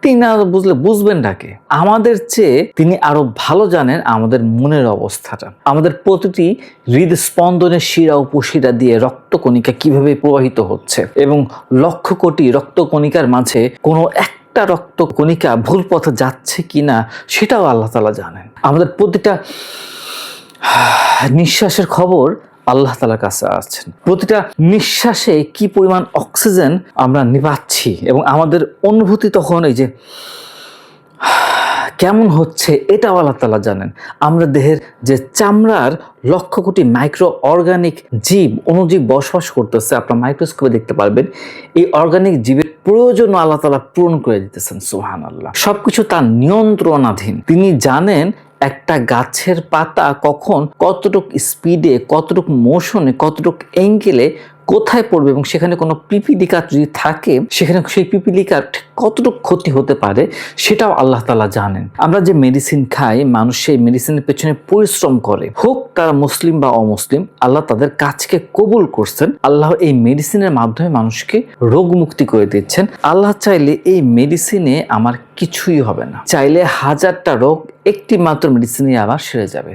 তিনি না বুঝলে বুঝবেন ডাকে। আমাদের চেয়ে তিনি আরো ভালো জানেন আমাদের মনের অবস্থাটা, আমাদের প্রতিটি হৃদস্পন্দনের শিরা উপশিরা দিয়ে রক্তকণিকা কিভাবে প্রবাহিত হচ্ছে এবং লক্ষ কোটি রক্তকণিকার মাঝে কোনো একটা রক্তকণিকা ভুল পথে যাচ্ছে কিনা সেটাও আল্লাহ তাআলা জানেন। আমাদের প্রতিটা নিঃশ্বাসের খবর আল্লাহ তাআলার কাছে আছেন। প্রতিটা নিঃশ্বাসে কি পরিমাণ অক্সিজেন আমরা নিবাচ্ছি এবং আমাদের অনুভূতি তখন এই যে কেমন হচ্ছে এটাও আল্লাহ তাআলা জানেন। আমরা দেহের যে চামড়ার লক্ষ কোটি মাইক্রো অর্গানিক জীব অণুজীব বসবাস করতেছে, আপনারা মাইক্রোস্কোপে দেখতে পারবেন। এই অর্গানিক জীবের প্রয়োজন আল্লাহ তাআলা পূরণ করে দিতেছেন। সুবহানাল্লাহ। সবকিছু তার নিয়ন্ত্রণাধীন। তিনি জানেন একটা গাছের পাতা কখন কতটুক স্পিডে, কতটুক মোশনে, কতটুক অ্যাঙ্গেলে কোথায় পড়বে এবং সেখানে কোনো পিপিলিকা যদি থাকে সেখানে সেই পিপিলিকার কতটুকু ক্ষতি হতে পারে সেটাও আল্লাহ তাআলা জানেন। আমরা যে মেডিসিন খাই, মানুষ সেই মেডিসিনের পেছনে পরিশ্রম করে, হোক তারা মুসলিম বা অমুসলিম, আল্লাহ তাদের কাজকে কবুল করছেন। আল্লাহ এই মেডিসিনের মাধ্যমে মানুষকে রোগ মুক্তি করে দিচ্ছেন। আল্লাহ চাইলে এই মেডিসিনে আমার কিছুই হবে না, চাইলে হাজারটা রোগ একটি মাত্র মেডিসিনে আবার সেরে যাবে।